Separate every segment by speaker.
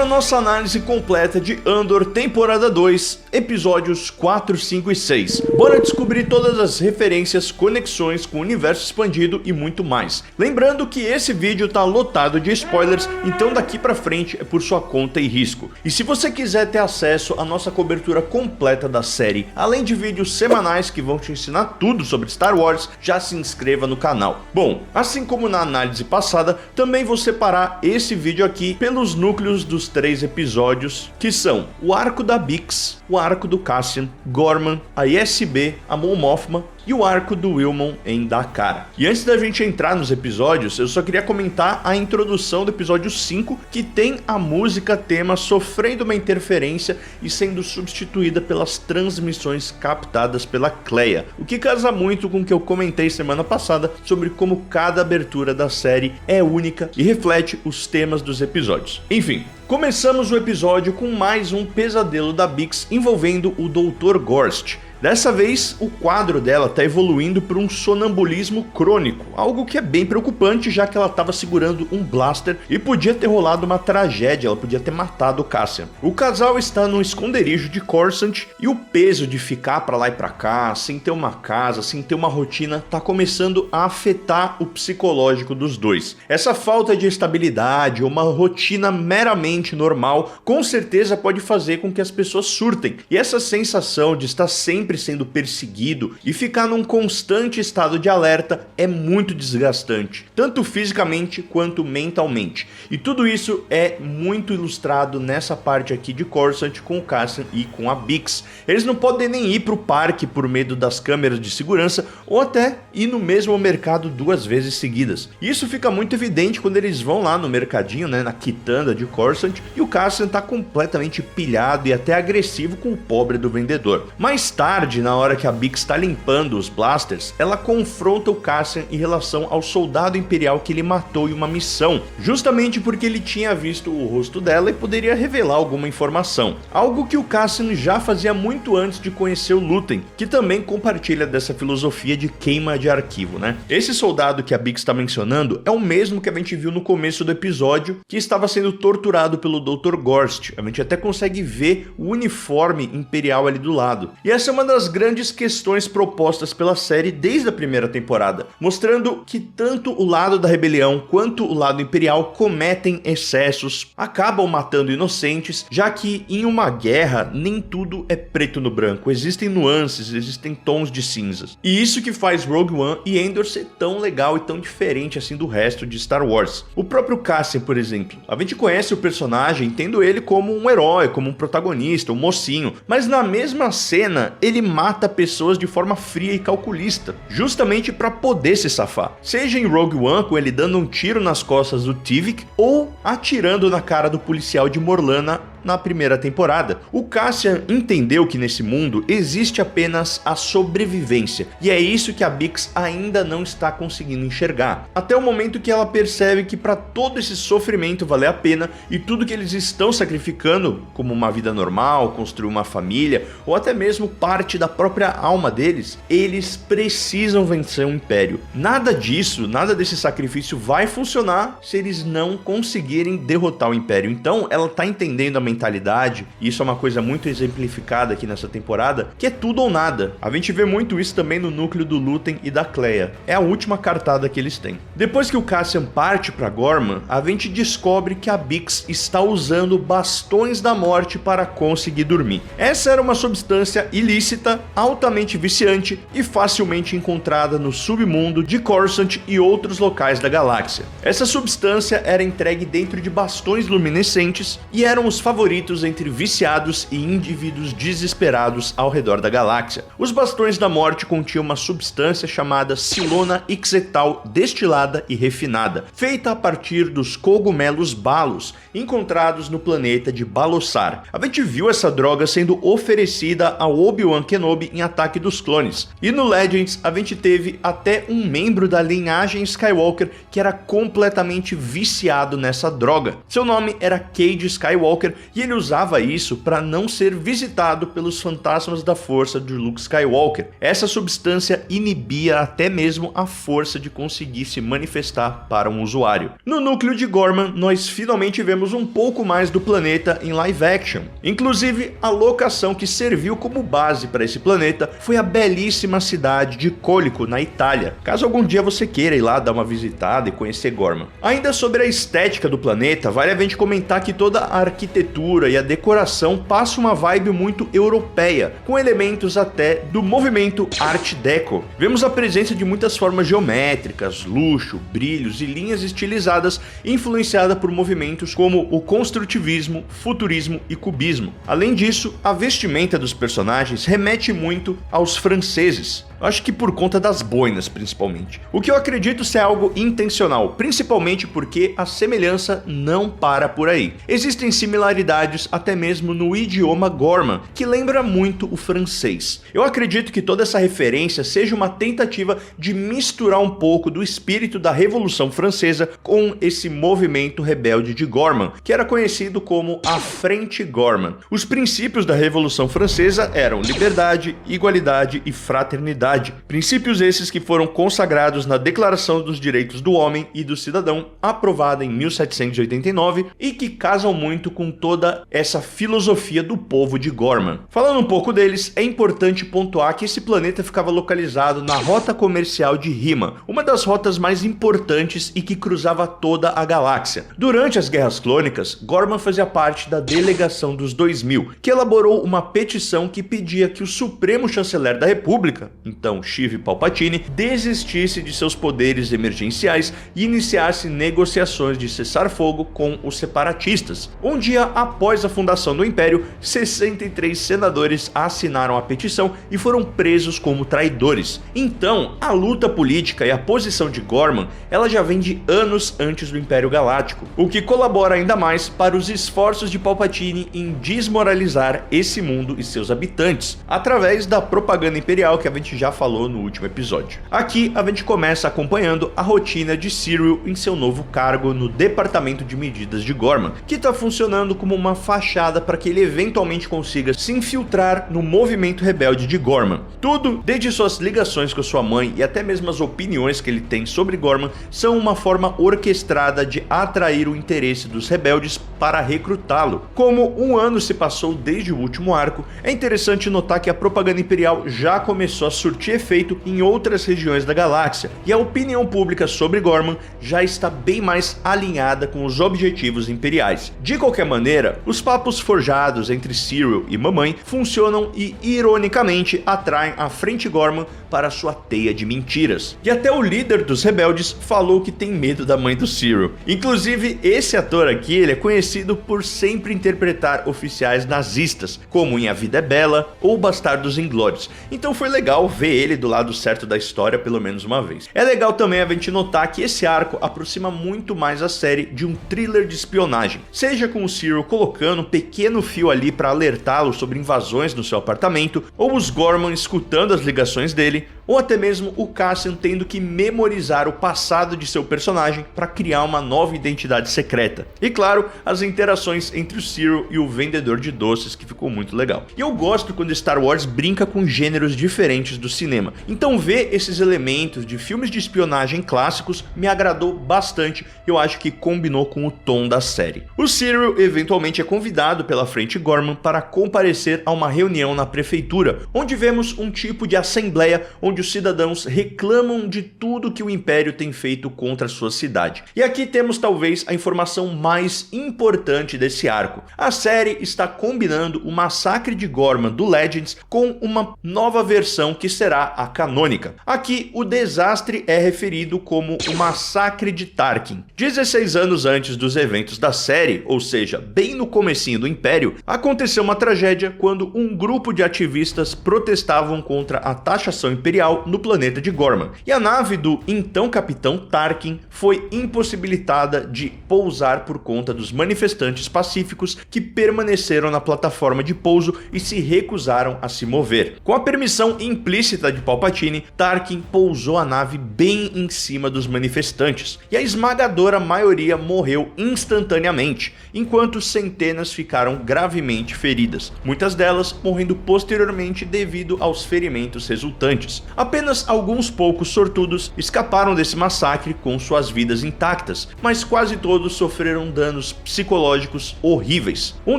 Speaker 1: para nossa análise completa de Andor temporada 2, episódios 4, 5 e 6. Bora descobrir todas as referências, conexões com o universo expandido e muito mais. Lembrando que esse vídeo tá lotado de spoilers, então daqui pra frente é por sua conta e risco. E se você quiser ter acesso à nossa cobertura completa da série, além de vídeos semanais que vão te ensinar tudo sobre Star Wars, já se inscreva no canal. Bom, assim como na análise passada, também vou separar esse vídeo aqui pelos núcleos dos 3 episódios, que são o arco da Bix, o arco do Cassian, Gorman, a ISB, a Mon Mothma e o arco do Wilmon em Dakar. E antes da gente entrar nos episódios, eu só queria comentar a introdução do episódio 5, que tem a música tema sofrendo uma interferência e sendo substituída pelas transmissões captadas pela Cleia, o que casa muito com o que eu comentei semana passada sobre como cada abertura da série é única e reflete os temas dos episódios. Enfim, começamos o episódio com mais um pesadelo da Bix envolvendo o Dr. Gorst. Dessa vez, o quadro dela está evoluindo para um sonambulismo crônico, algo que é bem preocupante, já que ela estava segurando um blaster e podia ter rolado uma tragédia, ela podia ter matado o Cassian. O casal está num esconderijo de Coruscant e o peso de ficar para lá e para cá, sem ter uma casa, sem ter uma rotina, está começando a afetar o psicológico dos dois. Essa falta de estabilidade, uma rotina meramente normal, com certeza pode fazer com que as pessoas surtem. E essa sensação de estar sempre sendo perseguido e ficar num constante estado de alerta é muito desgastante, tanto fisicamente quanto mentalmente. E tudo isso é muito ilustrado nessa parte aqui de Coruscant com o Cassian e com a Bix. Eles não podem nem ir para o parque por medo das câmeras de segurança ou até ir no mesmo mercado 2 vezes seguidas. Isso fica muito evidente quando eles vão lá no mercadinho, na quitanda de Coruscant, e o Cassian tá completamente pilhado e até agressivo com o pobre do vendedor. Mais tarde, na hora que a Bix está limpando os blasters, ela confronta o Cassian em relação ao soldado imperial que ele matou em uma missão, justamente porque ele tinha visto o rosto dela e poderia revelar alguma informação. Algo que o Cassian já fazia muito antes de conhecer o Luthen, que também compartilha dessa filosofia de queima de arquivo, Esse soldado que a Bix está mencionando é o mesmo que a gente viu no começo do episódio, que estava sendo torturado pelo Dr. Gorst. A gente até consegue ver o uniforme imperial ali do lado. E essa é uma das grandes questões propostas pela série desde a primeira temporada, mostrando que tanto o lado da rebelião quanto o lado imperial cometem excessos, acabam matando inocentes, já que em uma guerra nem tudo é preto no branco, existem nuances, existem tons de cinzas. E isso que faz Rogue One e Andor ser tão legal e tão diferente assim do resto de Star Wars. O próprio Cassian, por exemplo, a gente conhece o personagem tendo ele como um herói, como um protagonista, um mocinho, mas na mesma cena ele mata pessoas de forma fria e calculista, justamente para poder se safar. Seja em Rogue One, com ele dando um tiro nas costas do Tivik, ou atirando na cara do policial de Morlana na primeira temporada. O Cassian entendeu que nesse mundo existe apenas a sobrevivência, e é isso que a Bix ainda não está conseguindo enxergar, até o momento que ela percebe que para todo esse sofrimento valer a pena e tudo que eles estão sacrificando, como uma vida normal, construir uma família, ou até mesmo parte da própria alma deles, eles precisam vencer o Império. Nada disso, nada desse sacrifício vai funcionar se eles não conseguirem derrotar o Império. Então ela tá entendendo a mentalidade, e isso é uma coisa muito exemplificada aqui nessa temporada, que é tudo ou nada. A gente vê muito isso também no núcleo do Luthen e da Cleia. É a última cartada que eles têm. Depois que o Cassian parte para Gorman, a gente descobre que a Bix está usando bastões da morte para conseguir dormir. Essa era uma substância ilícita, altamente viciante e facilmente encontrada no submundo de Coruscant e outros locais da galáxia. Essa substância era entregue dentro de bastões luminescentes e eram os favoritos entre viciados e indivíduos desesperados ao redor da galáxia. Os bastões da morte continham uma substância chamada Silona Ixetal destilada e refinada, feita a partir dos cogumelos balos encontrados no planeta de Balossar. A gente viu essa droga sendo oferecida a Obi-Wan Kenobi em Ataque dos Clones, e no Legends a gente teve até um membro da linhagem Skywalker que era completamente viciado nessa droga. Seu nome era Cade Skywalker e ele usava isso para não ser visitado pelos fantasmas da força de Luke Skywalker. Essa substância inibia até mesmo a força de conseguir se manifestar para um usuário. No núcleo de Gorman, nós finalmente vemos um pouco mais do planeta em live action. Inclusive, a locação que serviu como base para esse planeta foi a belíssima cidade de Colico, na Itália, caso algum dia você queira ir lá dar uma visitada e conhecer Gorman. Ainda sobre a estética do planeta, vale a gente comentar que toda a arquitetura e a decoração passa uma vibe muito europeia, com elementos até do movimento Art Deco. Vemos a presença de muitas formas geométricas, luxo, brilhos e linhas estilizadas influenciada por movimentos como o construtivismo, futurismo e cubismo. Além disso, a vestimenta dos personagens remete muito aos franceses. Acho que por conta das boinas, principalmente. O que eu acredito ser algo intencional, principalmente porque a semelhança não para por aí. Existem similaridades até mesmo no idioma Gorman, que lembra muito o francês. Eu acredito que toda essa referência seja uma tentativa de misturar um pouco do espírito da Revolução Francesa com esse movimento rebelde de Gorman, que era conhecido como a Frente Gorman. Os princípios da Revolução Francesa eram liberdade, igualdade e fraternidade. Princípios esses que foram consagrados na Declaração dos Direitos do Homem e do Cidadão, aprovada em 1789, e que casam muito com toda essa filosofia do povo de Gorman. Falando um pouco deles, é importante pontuar que esse planeta ficava localizado na rota comercial de Rima, uma das rotas mais importantes e que cruzava toda a galáxia. Durante as Guerras Clônicas, Gorman fazia parte da Delegação dos 2000, que elaborou uma petição que pedia que o Supremo Chanceler da República, então Sheev Palpatine, desistisse de seus poderes emergenciais e iniciasse negociações de cessar-fogo com os separatistas. Um dia após a fundação do Império, 63 senadores assinaram a petição e foram presos como traidores. Então, a luta política e a posição de Gorman, ela já vem de anos antes do Império Galáctico, o que colabora ainda mais para os esforços de Palpatine em desmoralizar esse mundo e seus habitantes, através da propaganda imperial que a gente já falou no último episódio. Aqui a gente começa acompanhando a rotina de Syril em seu novo cargo no Departamento de Medidas de Gorman, que está funcionando como uma fachada para que ele eventualmente consiga se infiltrar no movimento rebelde de Gorman. Tudo, desde suas ligações com sua mãe e até mesmo as opiniões que ele tem sobre Gorman, são uma forma orquestrada de atrair o interesse dos rebeldes para recrutá-lo. Como um ano se passou desde o último arco, é interessante notar que a propaganda imperial já começou a surtir efeito em outras regiões da galáxia, e a opinião pública sobre Gorman já está bem mais alinhada com os objetivos imperiais. De qualquer maneira, os papos forjados entre Syril e mamãe funcionam e, ironicamente, atraem a Frente Gorman para sua teia de mentiras. E até o líder dos rebeldes falou que tem medo da mãe do Syril. Inclusive, esse ator aqui, ele é conhecido por sempre interpretar oficiais nazistas, como em A Vida é Bela ou Bastardos Inglórios. Então foi legal ver ele do lado certo da história pelo menos uma vez. É legal também a gente notar que esse arco aproxima muito mais a série de um thriller de espionagem, seja com o Syril colocando um pequeno fio ali para alertá-lo sobre invasões no seu apartamento, ou os Gorman escutando as ligações dele, ou até mesmo o Cassian tendo que memorizar o passado de seu personagem para criar uma nova identidade secreta. E claro, as interações entre o Syril e o vendedor de doces, que ficou muito legal. E eu gosto quando Star Wars brinca com gêneros diferentes do cinema, então ver esses elementos de filmes de espionagem clássicos me agradou bastante, eu acho que combinou com o tom da série. O Syril eventualmente é convidado pela Frente Gorman para comparecer a uma reunião na prefeitura, onde vemos um tipo de assembleia onde os cidadãos reclamam de tudo que o Império tem feito contra a sua cidade. E aqui temos talvez a informação mais importante desse arco. A série está combinando o massacre de Gorman do Legends com uma nova versão que será a canônica. Aqui o desastre é referido como o massacre de Tarkin. 16 anos antes dos eventos da série, ou seja, bem no comecinho do Império, aconteceu uma tragédia quando um grupo de ativistas protestavam contra a taxação imperial no planeta de Gorman, e a nave do então capitão Tarkin foi impossibilitada de pousar por conta dos manifestantes pacíficos que permaneceram na plataforma de pouso e se recusaram a se mover. Com a permissão implícita explícita de Palpatine, Tarkin pousou a nave bem em cima dos manifestantes, e a esmagadora maioria morreu instantaneamente, enquanto centenas ficaram gravemente feridas, muitas delas morrendo posteriormente devido aos ferimentos resultantes. Apenas alguns poucos sortudos escaparam desse massacre com suas vidas intactas, mas quase todos sofreram danos psicológicos horríveis. Um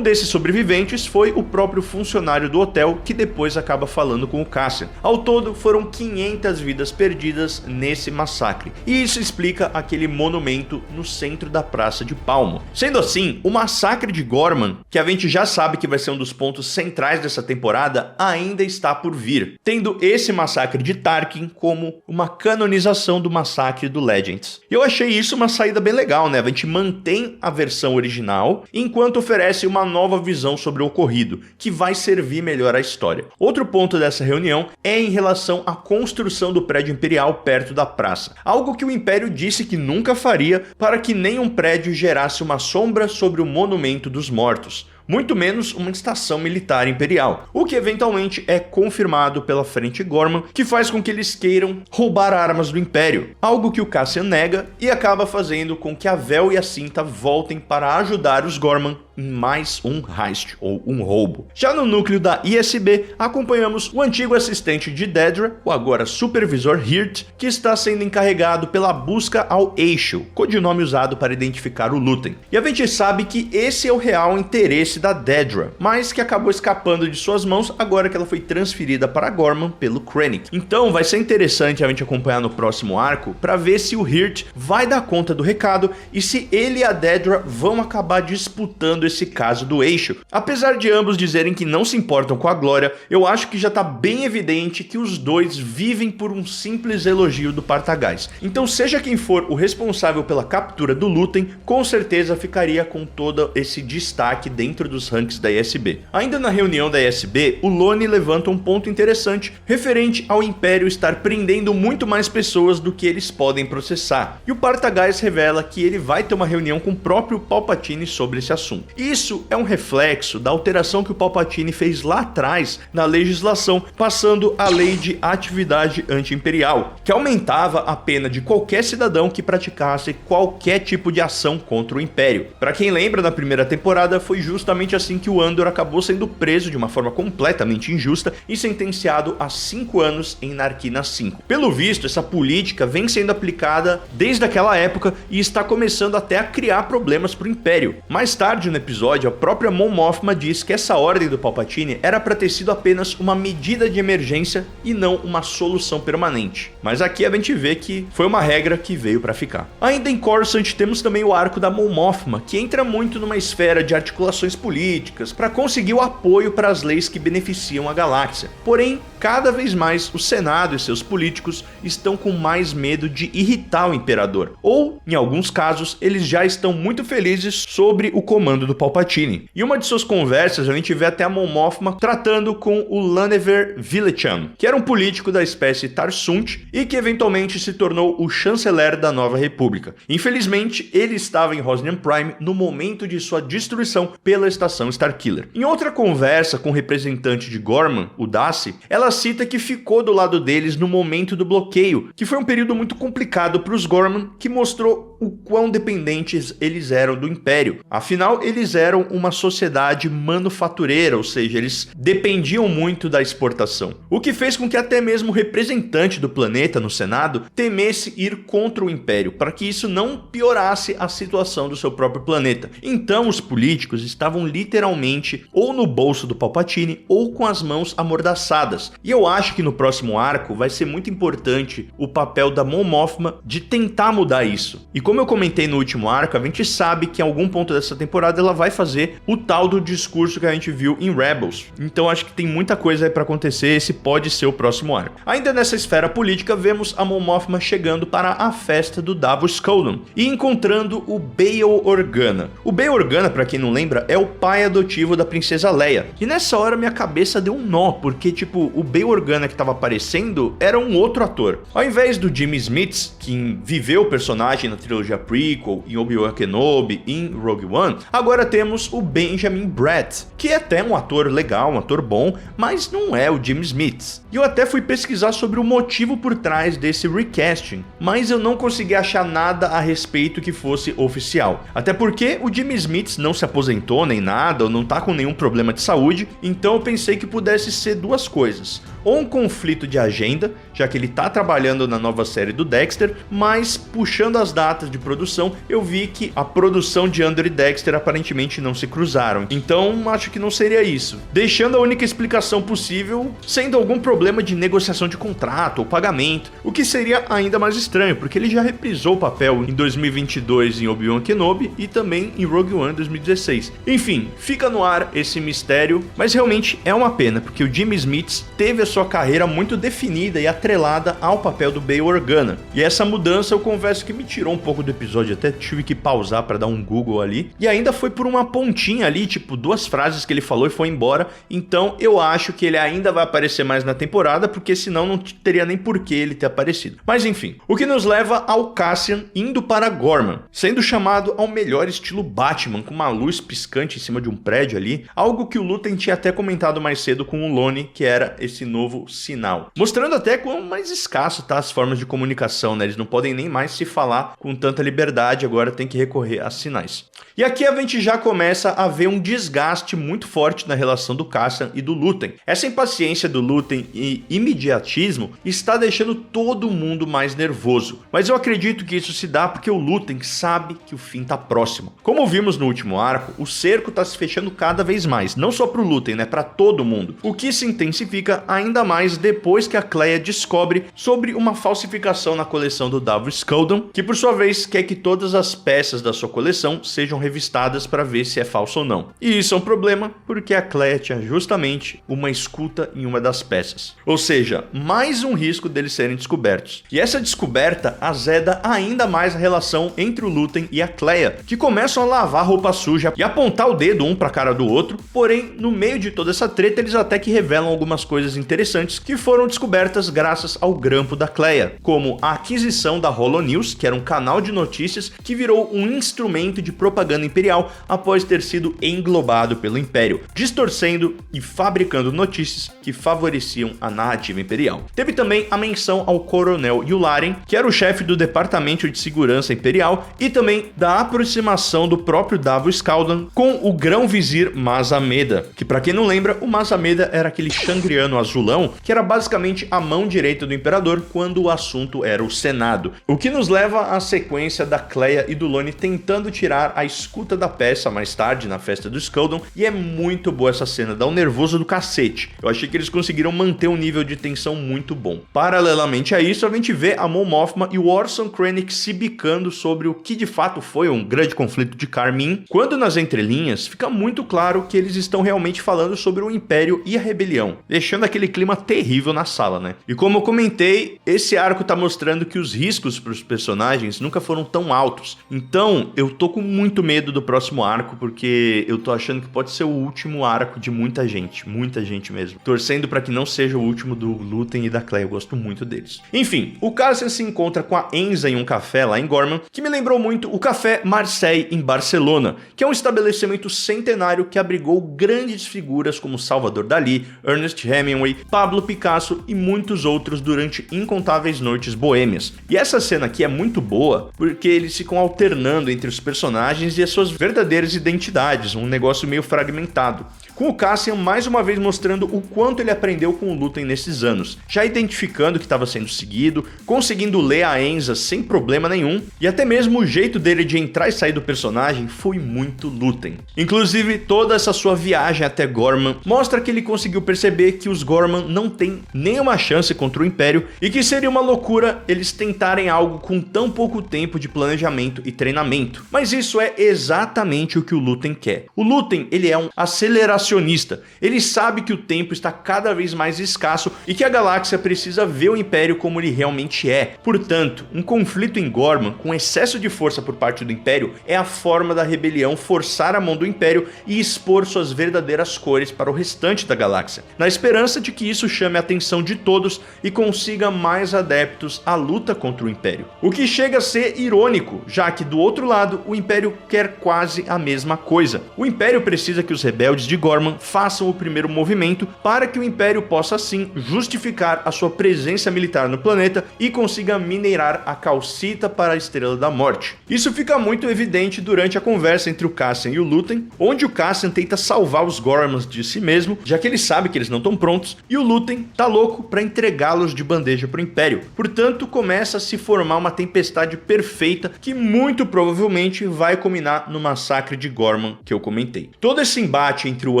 Speaker 1: desses sobreviventes foi o próprio funcionário do hotel, que depois acaba falando com o Cassian. Ao todo, foram 500 vidas perdidas nesse massacre, e isso explica aquele monumento no centro da Praça de Palmo. Sendo assim, o massacre de Gorman, que a gente já sabe que vai ser um dos pontos centrais dessa temporada, ainda está por vir, tendo esse massacre de Tarkin como uma canonização do massacre do Legends. E eu achei isso uma saída bem legal, né? A gente mantém a versão original, enquanto oferece uma nova visão sobre o ocorrido, que vai servir melhor a história. Outro ponto dessa reunião é em relação à construção do prédio imperial perto da praça, algo que o Império disse que nunca faria para que nenhum prédio gerasse uma sombra sobre o Monumento dos Mortos, muito menos uma estação militar imperial, o que eventualmente é confirmado pela Frente Gorman, que faz com que eles queiram roubar armas do Império, algo que o Cassian nega e acaba fazendo com que a Vel e a Cinta voltem para ajudar os Gorman em mais um heist, ou um roubo. Já no núcleo da ISB, acompanhamos o antigo assistente de Dedra, o agora supervisor Hirt, que está sendo encarregado pela busca ao Eixo, codinome usado para identificar o Luthen. E a gente sabe que esse é o real interesse da Dedra, mas que acabou escapando de suas mãos agora que ela foi transferida para Gorman pelo Krennic. Então vai ser interessante a gente acompanhar no próximo arco para ver se o Hirt vai dar conta do recado e se ele e a Dedra vão acabar disputando esse caso do Eixo. Apesar de ambos dizerem que não se importam com a glória, eu acho que já tá bem evidente que os dois vivem por um simples elogio do Partagás. Então, seja quem for o responsável pela captura do Luthen, com certeza ficaria com todo esse destaque dentro dos ranks da ISB. Ainda na reunião da ISB, o Lone levanta um ponto interessante referente ao Império estar prendendo muito mais pessoas do que eles podem processar. E o Partagás revela que ele vai ter uma reunião com o próprio Palpatine sobre esse assunto. Isso é um reflexo da alteração que o Palpatine fez lá atrás na legislação, passando a lei de atividade anti-imperial, que aumentava a pena de qualquer cidadão que praticasse qualquer tipo de ação contra o Império. Para quem lembra, na primeira temporada foi justamente assim que o Andor acabou sendo preso de uma forma completamente injusta e sentenciado a 5 anos em Narkina 5. Pelo visto, essa política vem sendo aplicada desde aquela época e está começando até a criar problemas para o Império. Mais tarde no episódio, a própria Mon Mothma diz que essa ordem do Palpatine era para ter sido apenas uma medida de emergência e não uma solução permanente. Mas aqui a gente vê que foi uma regra que veio para ficar. Ainda em Coruscant temos também o arco da Mon Mothma, que entra muito numa esfera de articulações políticas para conseguir o apoio para as leis que beneficiam a galáxia. Porém, cada vez mais o Senado e seus políticos estão com mais medo de irritar o Imperador, ou, em alguns casos, eles já estão muito felizes sobre o comando do Palpatine. E uma de suas conversas a gente vê até a Mon Mothma tratando com o Lanever Villechan, que era um político da espécie Tarsunt e que eventualmente se tornou o chanceler da Nova República. Infelizmente, ele estava em Rosnian Prime no momento de sua destruição pela estação Starkiller. Em outra conversa com o representante de Gorman, o Daci, ela cita que ficou do lado deles no momento do bloqueio, que foi um período muito complicado para os Gorman, que mostrou o quão dependentes eles eram do Império. Afinal, eles eram uma sociedade manufatureira, ou seja, eles dependiam muito da exportação. O que fez com que até mesmo o representante do planeta no Senado temesse ir contra o Império, para que isso não piorasse a situação do seu próprio planeta. Então, os políticos estavam literalmente ou no bolso do Palpatine ou com as mãos amordaçadas. E eu acho que no próximo arco vai ser muito importante o papel da Mon Mothma de tentar mudar isso. E como eu comentei no último arco, a gente sabe que em algum ponto dessa temporada ela vai fazer o tal do discurso que a gente viu em Rebels. Então acho que tem muita coisa aí pra acontecer, esse pode ser o próximo arco. Ainda nessa esfera política, vemos a Mon Mothma chegando para a festa do Davos Kowloon e encontrando o Bail Organa. O Bail Organa, pra quem não lembra, é o pai adotivo da princesa Leia. E nessa hora minha cabeça deu um nó, porque tipo, o Bail Organa que tava aparecendo era um outro ator. Ao invés do Jimmy Smits, que viveu o personagem na trilogia prequel, em Obi-Wan Kenobi, em Rogue One, agora temos o Benjamin Bratt, que é até um ator legal, um ator bom, mas não é o Jimmy Smits. E eu até fui pesquisar sobre o motivo por trás desse recasting, mas eu não consegui achar nada a respeito que fosse oficial. Até porque o Jimmy Smits não se aposentou nem nada, ou não tá com nenhum problema de saúde, então eu pensei que pudesse ser duas coisas. Ou um conflito de agenda, já que ele tá trabalhando na nova série do Dexter, mas puxando as datas de produção, eu vi que a produção de Andor e Dexter aparentemente não se cruzaram. Então acho que não seria isso. Deixando a única explicação possível sendo algum problema de negociação de contrato ou pagamento, o que seria ainda mais estranho, porque ele já reprisou o papel em 2022 em Obi-Wan Kenobi e também em Rogue One 2016. Enfim, fica no ar esse mistério, mas realmente é uma pena, porque o Jimmy Smits teve a sua carreira muito definida e atrelada ao papel do Bail Organa. E essa mudança eu confesso que me tirou um pouco do episódio, até tive que pausar para dar um Google ali. E ainda foi por uma pontinha ali, tipo 2 frases que ele falou e foi embora. Então eu acho que ele ainda vai aparecer mais na temporada, porque senão não teria nem por que ele ter aparecido. Mas enfim, o que nos leva ao Cassian indo para Gorman, sendo chamado ao melhor estilo Batman, com uma luz piscante em cima de um prédio ali, algo que o Luthen tinha até comentado mais cedo com o Lone, que era esse novo sinal. Mostrando até quão mais escasso tá as formas de comunicação, né? Eles não podem nem mais se falar com tanta liberdade, agora tem que recorrer a sinais. E aqui a gente já começa a ver um desgaste muito forte na relação do Cassian e do Luthen. Essa impaciência do Luthen e imediatismo está deixando todo mundo mais nervoso. Mas eu acredito que isso se dá porque o Luthen sabe que o fim tá próximo. Como vimos no último arco, o cerco tá se fechando cada vez mais, não só pro Luthen, né? Pra todo mundo. O que se intensifica ainda mais depois que a Kleya descobre sobre uma falsificação na coleção do Davos Sculdun, que por sua vez quer que todas as peças da sua coleção sejam revistadas para ver se é falso ou não. E isso é um problema porque a Kleya tinha justamente uma escuta em uma das peças. Ou seja, mais um risco deles serem descobertos. E essa descoberta azeda ainda mais a relação entre o Luthen e a Kleya, que começam a lavar roupa suja e apontar o dedo um para a cara do outro, porém no meio de toda essa treta eles até que revelam algumas coisas interessantes que foram descobertas graças ao grampo da Kleya, como a aquisição da HoloNews, que era um canal de notícias que virou um instrumento de propaganda imperial após ter sido englobado pelo Império, distorcendo e fabricando notícias que favoreciam a narrativa imperial. Teve também a menção ao Coronel Yularen, que era o chefe do Departamento de Segurança Imperial, e também da aproximação do próprio Davos Sculdun com o Grão-Vizir Mas Amedda, que para quem não lembra, o Mas Amedda era aquele xangriano azulão que era basicamente a mão direita do Imperador quando o assunto era o Senado. O que nos leva à sequência da Kleya e do Lone tentando tirar a escuta da peça mais tarde na festa do Sculdun, e é muito boa essa cena, dá um nervoso do cacete. Eu achei que eles conseguiram manter um nível de tensão muito bom. Paralelamente a isso, a gente vê a Mon Mothma e o Orson Krennic se bicando sobre o que de fato foi um grande conflito de Carmine, quando nas entrelinhas fica muito claro que eles estão realmente falando sobre o Império e a rebelião, deixando aquele clima terrível na sala, né? E como eu comentei, esse arco tá mostrando que os riscos para os personagens nunca foram tão altos. Então, eu tô com muito medo do próximo arco, porque eu tô achando que pode ser o último arco de muita gente mesmo. Torcendo para que não seja o último do Luthen e da Kleya, eu gosto muito deles. Enfim, o Cassian se encontra com a Enza em um café lá em Gorman, que me lembrou muito o Café Marseille em Barcelona, que é um estabelecimento centenário que abrigou grandes figuras como Salvador Dalí, Ernest Hemingway, Pablo Picasso e muitos outros durante incontáveis noites boêmias. E essa cena aqui é muito boa porque eles ficam alternando entre os personagens e as suas verdadeiras identidades, um negócio meio fragmentado. Com o Cassian mais uma vez mostrando o quanto ele aprendeu com o Luthen nesses anos, já identificando que estava sendo seguido, conseguindo ler a Enza sem problema nenhum, e até mesmo o jeito dele de entrar e sair do personagem foi muito Luthen. Inclusive, toda essa sua viagem até Gorman mostra que ele conseguiu perceber que os Gorman Gorman não tem nenhuma chance contra o Império e que seria uma loucura eles tentarem algo com tão pouco tempo de planejamento e treinamento. Mas isso é exatamente o que o Lúthien quer. O Lúthien, ele é um aceleracionista. Ele sabe que o tempo está cada vez mais escasso e que a galáxia precisa ver o Império como ele realmente é. Portanto, um conflito em Gorman com excesso de força por parte do Império é a forma da rebelião forçar a mão do Império e expor suas verdadeiras cores para o restante da galáxia, na esperança de que isso chame a atenção de todos e consiga mais adeptos à luta contra o Império. O que chega a ser irônico, já que do outro lado o Império quer quase a mesma coisa. O Império precisa que os rebeldes de Gorman façam o primeiro movimento para que o Império possa assim justificar a sua presença militar no planeta e consiga minerar a calcita para a Estrela da Morte. Isso fica muito evidente durante a conversa entre o Cassian e o Lúthien, onde o Cassian tenta salvar os Gormans de si mesmo, já que ele sabe que eles não estão prontos, e o Lúthien tá louco para entregá-los de bandeja pro Império. Portanto, começa a se formar uma tempestade perfeita que muito provavelmente vai culminar no massacre de Gorman que eu comentei. Todo esse embate entre o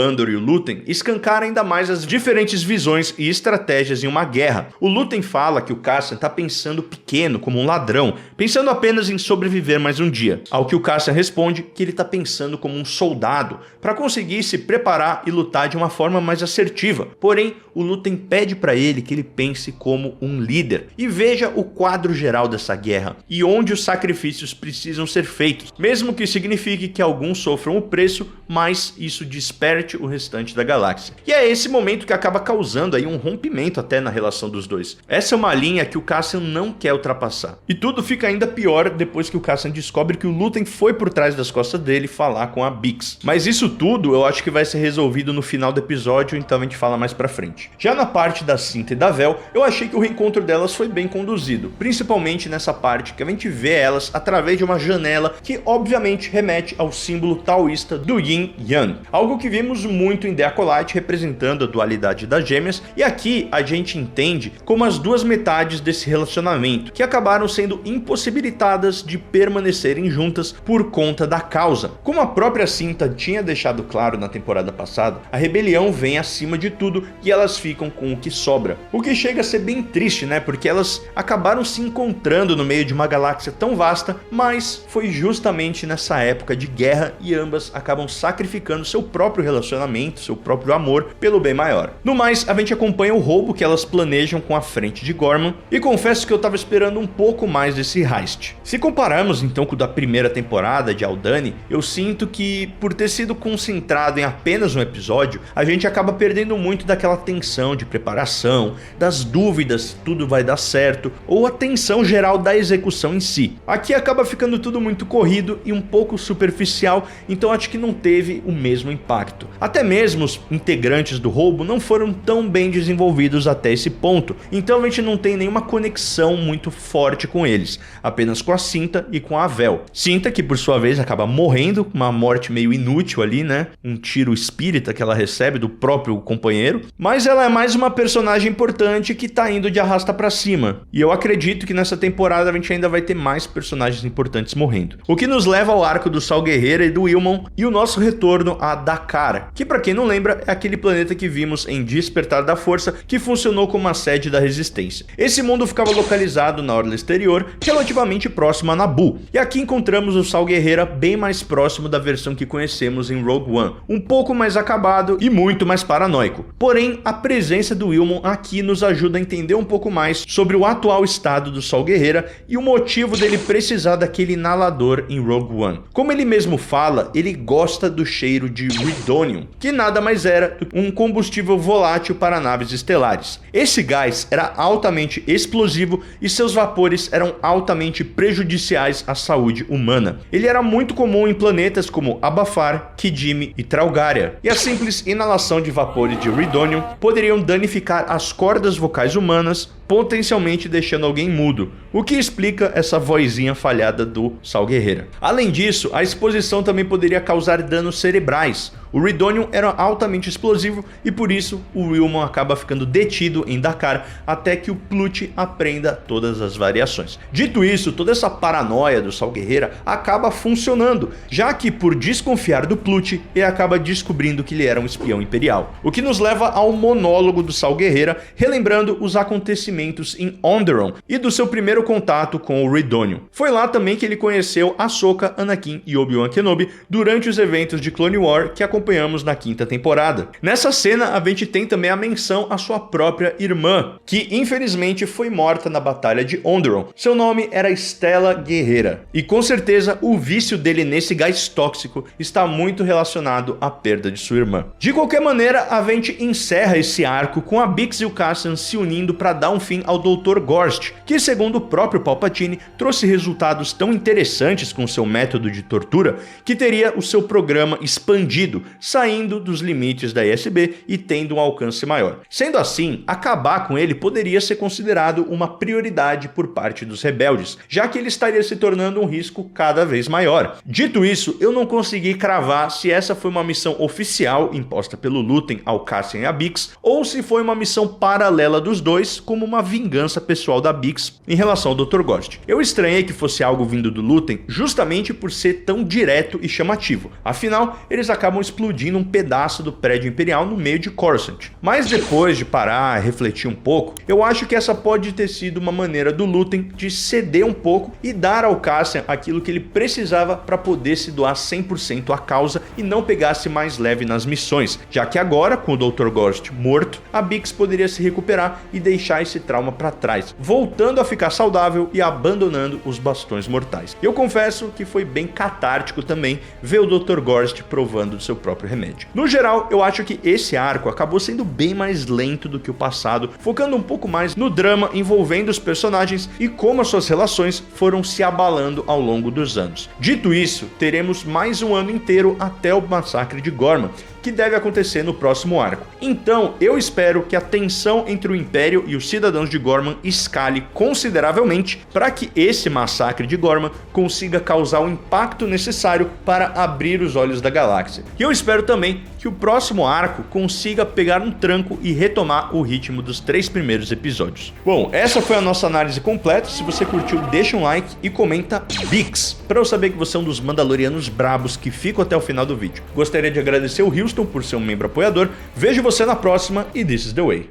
Speaker 1: Andor e o Lúthien escancara ainda mais as diferentes visões e estratégias em uma guerra. O Lúthien fala que o Cassian tá pensando pequeno, como um ladrão, pensando apenas em sobreviver mais um dia. Ao que o Cassian responde que ele tá pensando como um soldado, para conseguir se preparar e lutar de uma forma mais assertiva. Porém, o Lúthien pede para ele que ele pense como um líder e veja o quadro geral dessa guerra e onde os sacrifícios precisam ser feitos, mesmo que signifique que alguns sofram o preço, mas isso desperte o restante da galáxia. E é esse momento que acaba causando aí um rompimento até na relação dos dois. Essa é uma linha que o Cassian não quer ultrapassar. E tudo fica ainda pior depois que o Cassian descobre que o Lúthien foi por trás das costas dele falar com a Bix. Mas isso tudo eu acho que vai ser resolvido no final do episódio, então a gente fala mais pra frente. Já na parte da Cinta e da Vel, eu achei que o reencontro delas foi bem conduzido, principalmente nessa parte que a gente vê elas através de uma janela que obviamente remete ao símbolo taoísta do Yin Yang, algo que vimos muito em The Acolyte representando a dualidade das gêmeas, e aqui a gente entende como as duas metades desse relacionamento, que acabaram sendo impossibilitadas de permanecerem juntas por conta da causa. Como a própria Cinta tinha deixado claro na temporada passada, a rebelião vem acima de tudo e elas ficam com o que sobra. O que chega a ser bem triste, né? Porque elas acabaram se encontrando no meio de uma galáxia tão vasta, mas foi justamente nessa época de guerra e ambas acabam sacrificando seu próprio relacionamento, seu próprio amor, pelo bem maior. No mais, a gente acompanha o roubo que elas planejam com a frente de Gorman e confesso que eu tava esperando um pouco mais desse heist. Se compararmos então com o da primeira temporada de Aldhani, eu sinto que por ter sido concentrado em apenas um episódio, a gente acaba perdendo muito daquela tensão de preparação, das dúvidas se tudo vai dar certo, ou a tensão geral da execução em si. Aqui acaba ficando tudo muito corrido e um pouco superficial, então acho que não teve o mesmo impacto. Até mesmo os integrantes do roubo não foram tão bem desenvolvidos até esse ponto, então a gente não tem nenhuma conexão muito forte com eles, apenas com a Cinta e com a Vel. Cinta que por sua vez acaba morrendo, uma morte meio inútil ali, né? Um tiro espírita que ela recebe do próprio companheiro, mas ela é mais uma personagem importante que tá indo de arrasta pra cima. E eu acredito que nessa temporada a gente ainda vai ter mais personagens importantes morrendo. O que nos leva ao arco do Saul Guerreiro e do Wilmon e o nosso retorno a Dakar, que pra quem não lembra é aquele planeta que vimos em Despertar da Força, que funcionou como a sede da Resistência. Esse mundo ficava localizado na orla exterior, relativamente próximo a Naboo. E aqui encontramos o Saul Guerreiro bem mais próximo da versão que conhecemos em Rogue One, um pouco mais acabado e muito mais paranoico. Porém, a presença do Wilmon aqui nos ajuda a entender um pouco mais sobre o atual estado do Saul Guerreiro e o motivo dele precisar daquele inalador em Rogue One. Como ele mesmo fala, ele gosta do cheiro de Ridonium, que nada mais era do que um combustível volátil para naves estelares. Esse gás era altamente explosivo e seus vapores eram altamente prejudiciais à saúde humana. Ele era muito comum em planetas como Abafar, Kijimi e Traugaria, e a simples inalação de vapores de Ridonium poderiam danificar as cordas vocais humanas, potencialmente deixando alguém mudo, o que explica essa vozinha falhada do Saul Guerreiro. Além disso, a exposição também poderia causar danos cerebrais, O Ridonium era altamente explosivo e por isso o Wilmon acaba ficando detido em Dakar até que o Pluto aprenda todas as variações. Dito isso, toda essa paranoia do Saul Guerreira acaba funcionando, já que por desconfiar do Pluto, ele acaba descobrindo que ele era um espião imperial. O que nos leva ao monólogo do Saul Guerreira, relembrando os acontecimentos em Onderon e do seu primeiro contato com o Ridonium. Foi lá também que ele conheceu Ahsoka, Anakin e Obi-Wan Kenobi durante os eventos de Clone War que acompanhamos na 5ª temporada. Nessa cena, a gente tem também a menção à sua própria irmã, que infelizmente foi morta na Batalha de Onderon. Seu nome era Stella Guerreira, e com certeza o vício dele nesse gás tóxico está muito relacionado à perda de sua irmã. De qualquer maneira, a gente encerra esse arco com a Bix e o Cassian se unindo para dar um fim ao Dr. Gorst, que segundo o próprio Palpatine, trouxe resultados tão interessantes com seu método de tortura que teria o seu programa expandido, saindo dos limites da ISB e tendo um alcance maior. Sendo assim, acabar com ele poderia ser considerado uma prioridade por parte dos rebeldes, já que ele estaria se tornando um risco cada vez maior. Dito isso, eu não consegui cravar se essa foi uma missão oficial imposta pelo Luthen ao Cassian e a Bix, ou se foi uma missão paralela dos dois, como uma vingança pessoal da Bix em relação ao Dr. Gorst. Eu estranhei que fosse algo vindo do Luthen justamente por ser tão direto e chamativo. Afinal, eles acabam explodindo um pedaço do prédio imperial no meio de Coruscant. Mas depois de parar e refletir um pouco, eu acho que essa pode ter sido uma maneira do Luthen de ceder um pouco e dar ao Cassian aquilo que ele precisava para poder se doar 100% à causa e não pegasse mais leve nas missões, já que agora, com o Dr. Gorst morto, a Bix poderia se recuperar e deixar esse trauma para trás, voltando a ficar saudável e abandonando os bastões mortais. Eu confesso que foi bem catártico também ver o Dr. Gorst provando do seu próprio remédio. No geral, eu acho que esse arco acabou sendo bem mais lento do que o passado, focando um pouco mais no drama envolvendo os personagens e como as suas relações foram se abalando ao longo dos anos. Dito isso, teremos mais um ano inteiro até o massacre de Ghorman, que deve acontecer no próximo arco. Então, eu espero que a tensão entre o Império e os cidadãos de Ghorman escale consideravelmente para que esse massacre de Ghorman consiga causar o impacto necessário para abrir os olhos da galáxia. E eu espero também que o próximo arco consiga pegar um tranco e retomar o ritmo dos 3 primeiros episódios. Bom, essa foi a nossa análise completa. Se você curtiu, deixa um like e comenta Bix, para eu saber que você é um dos mandalorianos brabos que ficam até o final do vídeo. Gostaria de agradecer o Houston por ser um membro apoiador. Vejo você na próxima e this is the way.